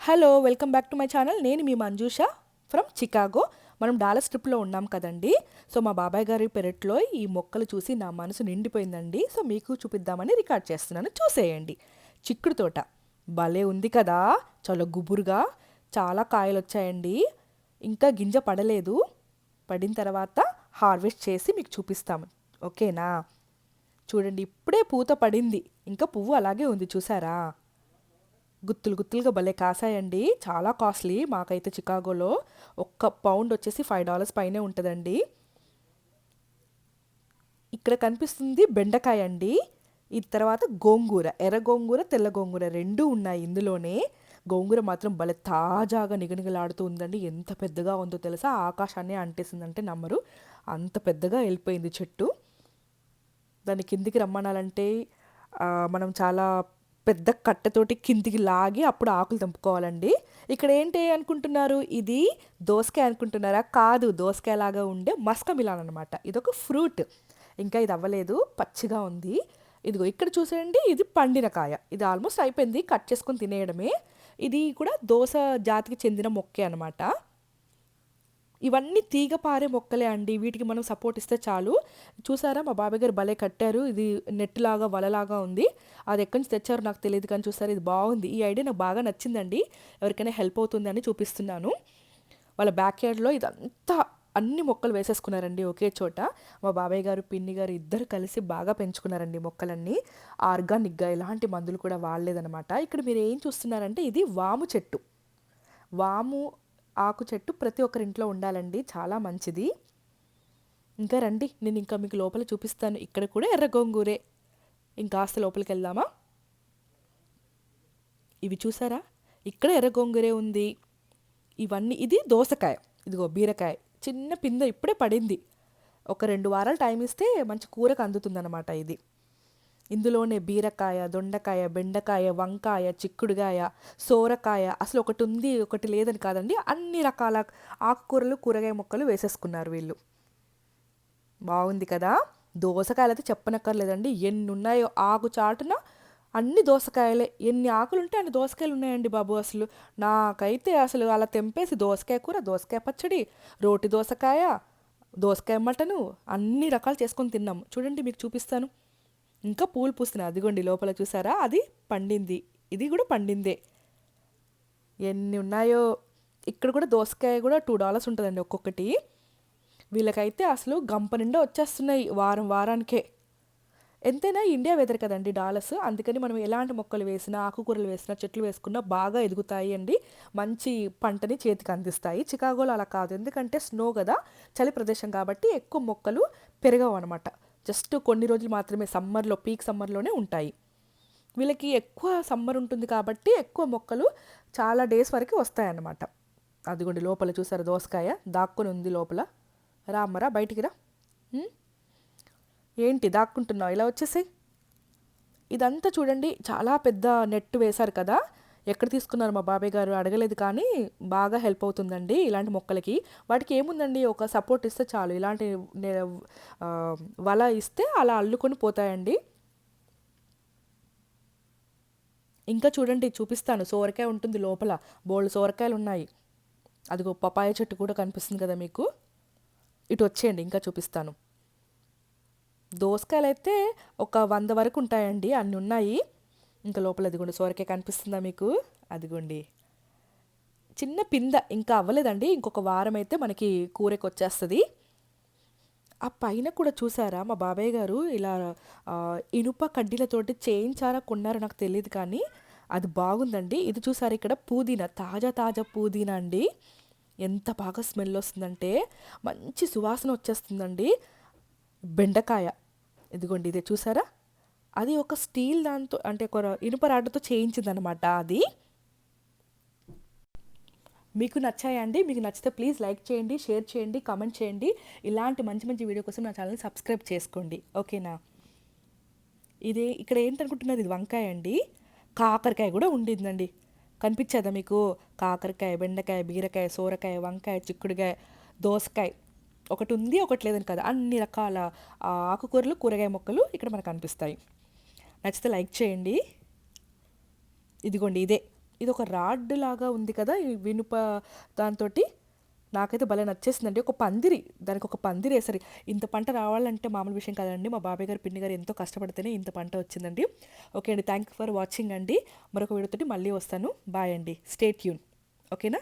Hello welcome back to my channel. నేను మీ Manjusha from Chicago. మనం Dallas ట్రిప్లో ఉన్నాం కదండి. సో మా బాబాయ్ గారి పెరట్లో ఈ మొక్కలు చూసి నా మనసు నిండిపోయిందండి. సో మీకు చూపిద్దామని రికార్డ్ చేస్తున్నాను, చూసేయండి. చిక్కుడు తోట భలే ఉంది కదా, చాలా గుబురుగా చాలా కాయలు వచ్చాయండి. ఇంకా గింజ పడలేదు, పడిన తర్వాత హార్వెస్ట్ చేసి మీకు చూపిస్తాము, ఓకేనా? చూడండి, ఇప్పుడే పూత పడింది, ఇంకా పువ్వు అలాగే ఉంది, చూసారా? గుత్తులు గుత్తులుగా భలే కాసాయండి. చాలా కాస్ట్లీ మాకైతే చికాగోలో. ఒక్క పౌండ్ వచ్చేసి $5 పైనే ఉంటుందండి. ఇక్కడ కనిపిస్తుంది బెండకాయ అండి. ఈ తర్వాత గోంగూర, ఎర్ర గోంగూర తెల్ల గోంగూర రెండూ ఉన్నాయి ఇందులోనే. గోంగూర మాత్రం భలే తాజాగా నిగనిగలాడుతూ ఉందండి. ఎంత పెద్దగా ఉందో తెలుసా, ఆకాశాన్ని అంటేసిందంటే నమ్మరు, అంత పెద్దగా వెళ్ళిపోయింది చెట్టు. దాన్ని కిందికి రమ్మనాలంటే మనం చాలా పెద్ద కట్టెతోటి కిందికి లాగి అప్పుడు ఆకులు తెంపుకోవాలండి. ఇక్కడ ఏంటి అనుకుంటున్నారు, ఇది దోసకాయ అనుకుంటున్నారా? కాదు, దోసకాయ లాగా ఉండే మస్క మిలాన్ అనమాట. ఇదొక ఫ్రూట్, ఇంకా ఇది అవ్వలేదు, పచ్చిగా ఉంది. ఇదిగో ఇక్కడ చూసేయండి, ఇది పండిన కాయ. ఇది ఆల్మోస్ట్ అయిపోయింది, కట్ చేసుకొని తినేయడమే. ఇది కూడా దోస జాతికి చెందిన మొక్కే అనమాట. ఇవన్నీ తీగ పారే మొక్కలే అండి, వీటికి మనం సపోర్ట్ ఇస్తే చాలు. చూసారా, మా బాబాయ్ గారు భలే కట్టారు. ఇది నెట్ లాగా వలలాగా ఉంది. అది ఎక్కడి నుంచి తెచ్చారో నాకు తెలియదు, కానీ చూసారు, ఇది బాగుంది. ఈ ఐడియా నాకు బాగా నచ్చిందండి, ఎవరికైనా హెల్ప్ అవుతుందని చూపిస్తున్నాను. వాళ్ళ బ్యాక్ యార్డ్లో ఇదంతా అన్ని మొక్కలు వేసేసుకున్నారండి ఒకే చోట. మా బాబాయ్ గారు పిన్ని గారు ఇద్దరు కలిసి బాగా పెంచుకున్నారండి మొక్కలన్నీ. ఆర్గానిక్గా ఎలాంటి మందులు కూడా వాడలేదనమాట. ఇక్కడ మీరు ఏం చూస్తున్నారంటే, ఇది వాము చెట్టు. వాము ఆకు చెట్టు ప్రతి ఒక్కరింట్లో ఉండాలండి, చాలా మంచిది. ఇంకా రండి, నేను ఇంకా మీకు లోపల చూపిస్తాను. ఇక్కడ కూడా ఎర్ర గోంగూరే. ఇంకాస్త లోపలికి వెళ్దామా? ఇవి చూసారా, ఇక్కడ ఎర్ర గోంగూరే ఉంది. ఇవన్నీ, ఇది దోసకాయ, ఇదిగో బీరకాయ, చిన్న పిందె ఇప్పుడే పడింది. ఒక 2 వారాలు టైం ఇస్తే మంచి కూరకు అందుతుందన్నమాట ఇది. ఇందులోనే బీరకాయ, దొండకాయ, బెండకాయ, వంకాయ, చిక్కుడుగాయ, సోరకాయ, అసలు ఒకటి ఉంది ఒకటి లేదని కాదండి, అన్ని రకాల ఆకుకూరలు కూరగాయ మొక్కలు వేసేసుకున్నారు వీళ్ళు. బాగుంది కదా. దోసకాయలు అయితే చెప్పనక్కర్లేదండి, ఎన్ని ఉన్నాయో ఆకు చాటున అన్ని దోసకాయలే. ఎన్ని ఆకులు ఉంటే అన్ని దోసకాయలు ఉన్నాయండి బాబు. అసలు నాకైతే అసలు అలా తెంపేసి దోసకాయ కూర, దోసకాయ పచ్చడి, రోటి దోసకాయ, దోసకాయ మటను, అన్ని రకాలు చేసుకొని తిన్నాం. చూడండి, మీకు చూపిస్తాను. ఇంకా పూలు పూస్తున్నాయి, అదిగోండి లోపల చూసారా, అది పండింది, ఇది కూడా పండిందే. ఎన్ని ఉన్నాయో. ఇక్కడ కూడా దోసకాయ కూడా $2 ఉంటుందండి ఒక్కొక్కటి. వీళ్ళకైతే అసలు గంప నిండా వచ్చేస్తున్నాయి వారానికే. ఎంతైనా ఇండియా వెదర్ కదండి డాలస్, అందుకని మనం ఎలాంటి మొక్కలు వేసినా, ఆకుకూరలు వేసినా, చెట్లు వేసుకున్నా బాగా ఎదుగుతాయి అండి, మంచి పంటని చేతికి అందిస్తాయి. చికాగోలో అలా కాదు, ఎందుకంటే స్నో కదా, చలి ప్రదేశం కాబట్టి ఎక్కువ మొక్కలు పెరగవు అనమాట. జస్ట్ కొన్ని రోజులు మాత్రమే సమ్మర్లో, పీక్ సమ్మర్లోనే ఉంటాయి. వీళ్ళకి ఎక్కువ సమ్మర్ ఉంటుంది కాబట్టి ఎక్కువ మొక్కలు చాలా డేస్ వరకు వస్తాయన్నమాట. అదిగోండి లోపల చూసారు, దోసకాయ దాక్కుని ఉంది లోపల. రామ్మరా, బయటికి రా. ఏంటి దాక్కుంటున్నావు, ఇలా వచ్చేసాయి. ఇదంతా చూడండి, చాలా పెద్ద నెట్ వేశారు కదా. ఎక్కడ తీసుకున్నారు మా బాబాయ్ గారు అడగలేదు, కానీ బాగా హెల్ప్ అవుతుందండి ఇలాంటి మొక్కలకి. వాటికి ఏముందండి, ఒక సపోర్ట్ ఇస్తే చాలు. ఇలాంటి వల ఇస్తే అలా అల్లుకొని పోతాయండి. ఇంకా చూడండి, చూపిస్తాను. సోరకాయ ఉంటుంది లోపల, బోల్డ్ సోరకాయలు ఉన్నాయి. అదిగో పపాయ చెట్టు కూడా కనిపిస్తుంది కదా మీకు. ఇటు వచ్చేయండి, ఇంకా చూపిస్తాను. దోసకాయలు అయితే ఒక 100 వరకు ఉంటాయండి, అన్నీ ఉన్నాయి. ఇంకా లోపల అదిగోండి సోరకాయ కనిపిస్తుందా మీకు, అదిగోండి చిన్న పింద, ఇంకా అవ్వలేదండి. ఇంకొక వారం అయితే మనకి కూరకు వచ్చేస్తుంది. ఆ పైన కూడా చూసారా, మా బాబాయ్ గారు ఇలా ఇనుప కడ్డీలతోటి చేయించారా కొన్నారో నాకు తెలియదు, కానీ అది బాగుందండి. ఇది చూసారా, ఇక్కడ పుదీనా, తాజా పుదీనా అండి. ఎంత బాగా స్మెల్ వస్తుందంటే మంచి సువాసన వచ్చేస్తుందండి. బెండకాయ, ఇదిగోండి ఇదే చూసారా, అది ఒక స్టీల్ దాంతో, అంటే ఒక ఇనుప రాడ్డుతో చేయించిందనమాట అది. మీకు నచ్చాయండి? మీకు నచ్చితే ప్లీజ్ లైక్ చేయండి, షేర్ చేయండి, కామెంట్ చేయండి. ఇలాంటి మంచి మంచి వీడియో కోసం నా ఛానల్ని సబ్స్క్రైబ్ చేసుకోండి, ఓకేనా? ఇది ఇక్కడ ఏంటనుకుంటున్నారు, ఇది వంకాయ అండి. కాకరకాయ కూడా ఉండిందండి, కనిపించేదా మీకు? కాకరకాయ, బెండకాయ, బీరకాయ, సోరకాయ, వంకాయ, చిక్కుడుకాయ, దోసకాయ, ఒకటి ఉంది ఒకటి లేదని కదా, అన్ని రకాల ఆకుకూరలు కూరగాయ మొక్కలు ఇక్కడ మనకు కనిపిస్తాయి. నచ్చితే లైక్ చేయండి. ఇదిగోండి ఇదే ఇది ఒక రాడ్ లాగా ఉంది కదా ఈ వినుప దాంతో. నాకైతే భలే నచ్చేసిందండి. ఒక పందిరి, దానికి ఒక పందిరి వేసరి ఇంత పంట రావాలంటే మామూలు విషయం కాదండి. మా బాబాయ్ గారు పిన్ని గారు ఎంతో కష్టపడితేనే ఇంత పంట వచ్చిందండి. ఓకే అండి, థ్యాంక్ యూ ఫర్ వాచింగ్ అండి. మరొక వీడియోతోటి మళ్ళీ వస్తాను. బాయ్ అండి, స్టే ట్యూన్. ఓకేనా.